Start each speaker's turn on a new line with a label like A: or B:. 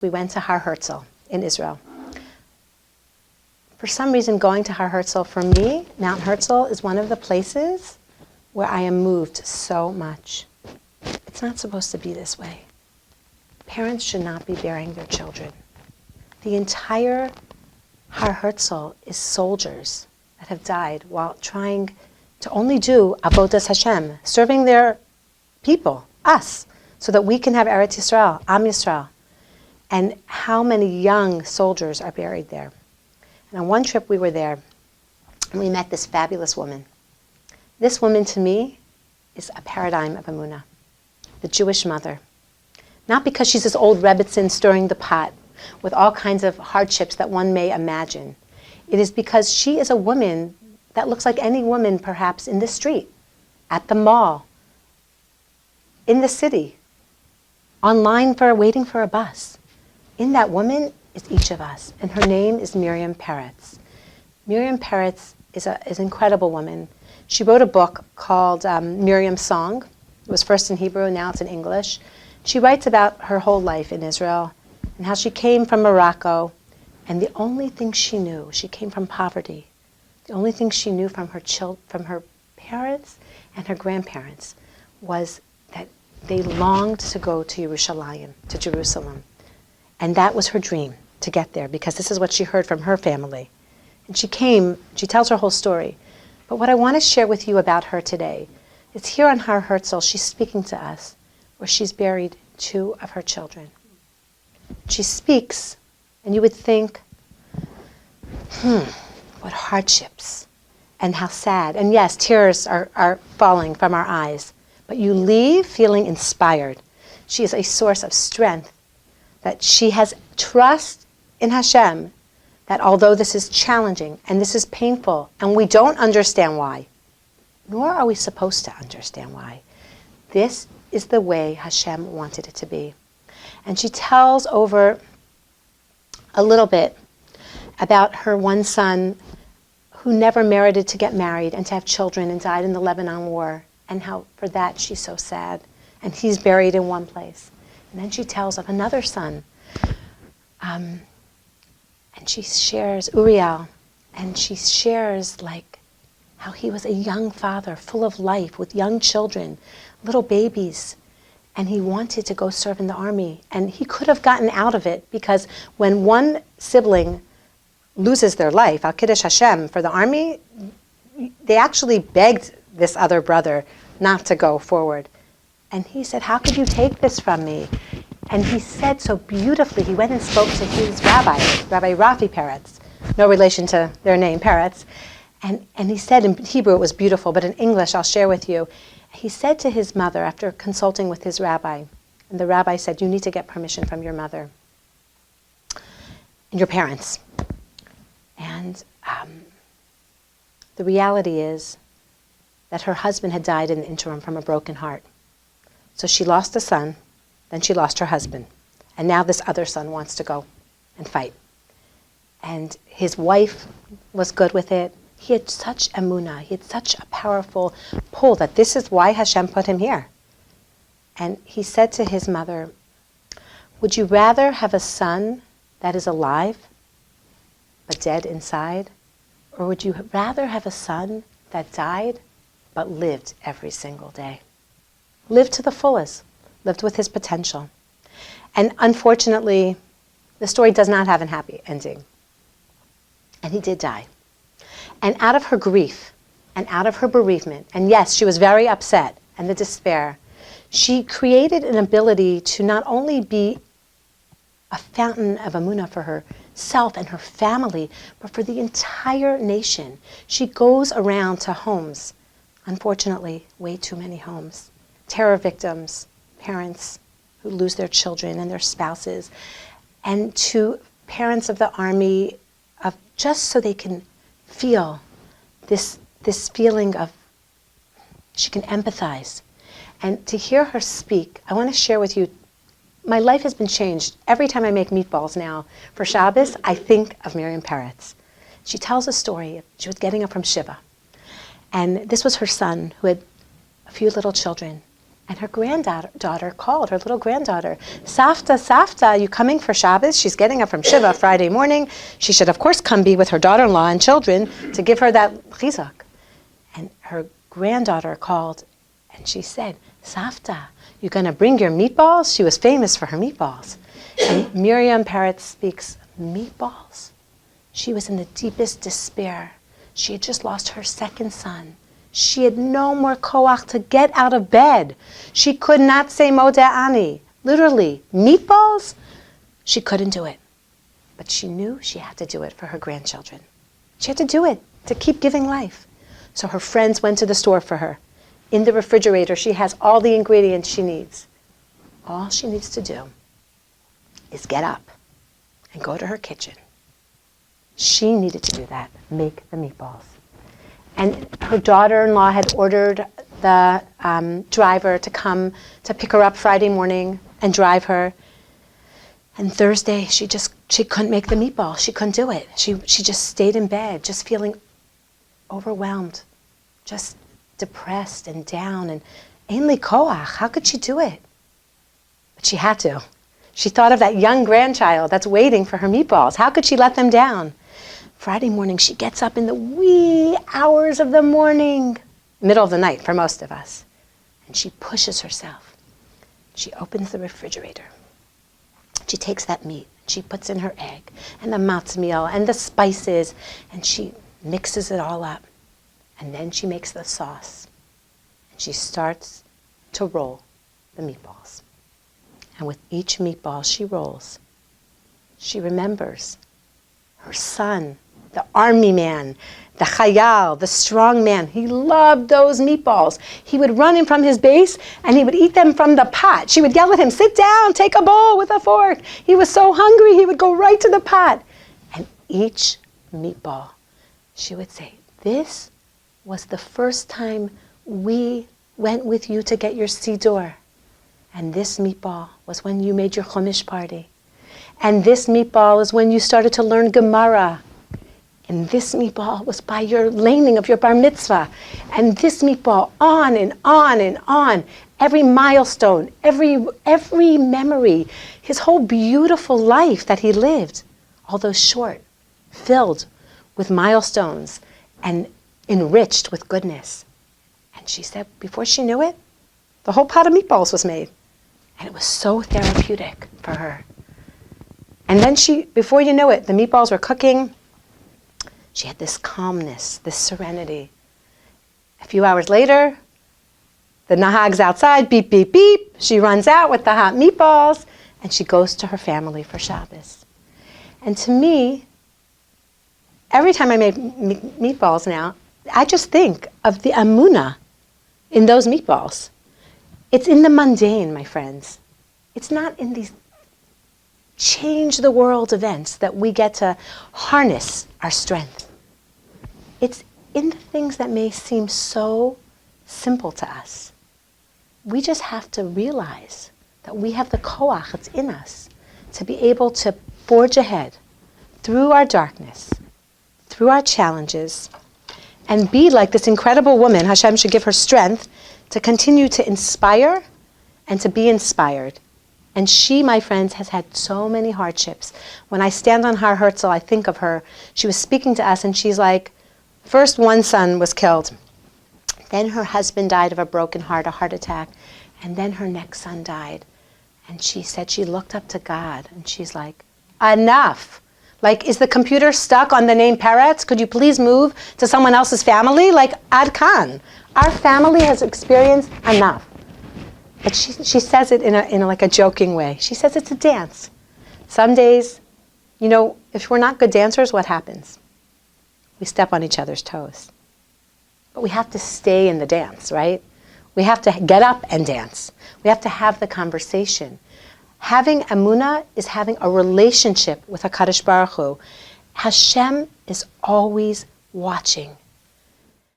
A: we went to Har Herzl in Israel. For some reason, going to Har Herzl, for me, Mount Herzl is one of the places where I am moved so much. It's not supposed to be this way. Parents should not be burying their children. The entire Har Herzl is soldiers that have died while trying to only do Avodas Hashem, serving their people, us, so that we can have Eretz Yisrael, Am Yisrael. And how many young soldiers are buried there. And on one trip we were there, and we met this fabulous woman. This woman, to me, is a paradigm of Emunah, the Jewish mother. Not because she's this old Rebbitzin stirring the pot with all kinds of hardships that one may imagine. It is because she is a woman that looks like any woman perhaps in the street, at the mall, in the city, online waiting for a bus. In that woman is each of us, and her name is Miriam Peretz. Miriam Peretz is an incredible woman. She wrote a book called Miriam's Song. It was first in Hebrew, now it's in English. She writes about her whole life in Israel and how she came from Morocco, and the only thing she knew, she came from poverty. The only thing she knew from her parents and her grandparents was that they longed to go to Yerushalayim, to Jerusalem. And that was her dream, to get there, because this is what she heard from her family. And she tells her whole story. But what I want to share with you about her today is here on Har Herzl, she's speaking to us, where she's buried 2 of her children. She speaks, and you would think, what hardships, and how sad. And yes, tears are falling from our eyes. But you leave feeling inspired. She is a source of strength, that she has trust in Hashem, that although this is challenging and this is painful and we don't understand why, nor are we supposed to understand why, this is the way Hashem wanted it to be. And she tells over a little bit about her one son who never merited to get married and to have children and died in the Lebanon War, and how for that she's so sad. And he's buried in one place. And then she tells of another son. And she shares Uriel. And she shares like how he was a young father, full of life, with young children, little babies. And he wanted to go serve in the army. And he could have gotten out of it, because when one sibling loses their life, Al Kiddush Hashem, for the army, they actually begged this other brother not to go forward. And he said, how could you take this from me? And he said so beautifully, he went and spoke to his rabbi, Rabbi Rafi Peretz, no relation to their name, Peretz. And he said, in Hebrew it was beautiful, but in English I'll share with you. He said to his mother, after consulting with his rabbi, and the rabbi said, you need to get permission from your mother and your parents. And the reality is that her husband had died in the interim from a broken heart. So she lost a son, then she lost her husband. And now this other son wants to go and fight. And his wife was good with it. He had such emunah, he had such a powerful pull that this is why Hashem put him here. And he said to his mother, would you rather have a son that is alive but dead inside? Or would you rather have a son that died but lived every single day? Lived to the fullest, lived with his potential. And unfortunately, the story does not have a happy ending. And he did die. And out of her grief, and out of her bereavement, and yes, she was very upset, and the despair, she created an ability to not only be a fountain of emunah for herself and her family, but for the entire nation. She goes around to homes, unfortunately, way too many homes, terror victims, parents who lose their children and their spouses, and to parents of the army, of just so they can feel this feeling of, she can empathize. And to hear her speak, I want to share with you, my life has been changed. Every time I make meatballs now for Shabbos, I think of Miriam Peretz. She tells a story. She was getting up from Shiva. And this was her son who had a few little children. And her granddaughter called, her little granddaughter, Savta, Savta, you coming for Shabbos? She's getting up from Shiva Friday morning. She should, of course, come be with her daughter-in-law and children to give her that chizuk. And her granddaughter called, and she said, Savta, you going to bring your meatballs? She was famous for her meatballs. And Miriam Peretz speaks, meatballs? She was in the deepest despair. She had just lost her second son. She had no more koach to get out of bed. She could not say Modeh Ani. Literally, meatballs? She couldn't do it. But she knew she had to do it for her grandchildren. She had to do it to keep giving life. So her friends went to the store for her. In the refrigerator, she has all the ingredients she needs. All she needs to do is get up and go to her kitchen. She needed to do that, make the meatballs. And her daughter-in-law had ordered the driver to come to pick her up Friday morning and drive her. And Thursday, she couldn't make the meatball. She couldn't do it. She just stayed in bed, just feeling overwhelmed, just depressed and down. And ainli koach, how could she do it? But she had to. She thought of that young grandchild that's waiting for her meatballs. How could she let them down? Friday morning, she gets up in the wee hours of the morning, middle of the night for most of us, and she pushes herself. She opens the refrigerator. She takes that meat, she puts in her egg, and the matz meal, and the spices, and she mixes it all up. And then she makes the sauce. And she starts to roll the meatballs. And with each meatball she rolls, she remembers her son, the army man, the Chaya, the strong man. He loved those meatballs. He would run in from his base and he would eat them from the pot. She would yell at him, sit down, take a bowl with a fork. He was so hungry, he would go right to the pot. And each meatball, she would say, this was the first time we went with you to get your siddur. And this meatball was when you made your Chumash party. And this meatball is when you started to learn Gemara. And this meatball was by your laning of your bar mitzvah. And this meatball, on and on and on. Every milestone, every memory, his whole beautiful life that he lived, although short, filled with milestones and enriched with goodness. And she said, before she knew it, the whole pot of meatballs was made. And it was so therapeutic for her. And then before you know it, the meatballs were cooking. She had this calmness, this serenity. A few hours later, the nahag's outside, beep, beep, beep. She runs out with the hot meatballs, and she goes to her family for Shabbos. And to me, every time I make meatballs now, I just think of the Emunah in those meatballs. It's in the mundane, my friends. It's not in these change the world events that we get to harness our strength. It's in the things that may seem so simple to us. We just have to realize that we have the koach that's in us to be able to forge ahead through our darkness, through our challenges, and be like this incredible woman. Hashem should give her strength to continue to inspire and to be inspired. And she, my friends, has had so many hardships. When I stand on Har Herzl, I think of her. She was speaking to us, and she's like, first one son was killed. Then her husband died of a broken heart, a heart attack. And then her next son died. And she said she looked up to God, and she's like, enough. Like, is the computer stuck on the name Peretz? Could you please move to someone else's family? Like, Ad Kan. Our family has experienced enough. But she says it in a like a joking way. She says it's a dance. Some days, if we're not good dancers, what happens? We step on each other's toes. But we have to stay in the dance, right? We have to get up and dance. We have to have the conversation. Having Emunah is having a relationship with HaKadosh Baruch Hu. Hashem is always watching.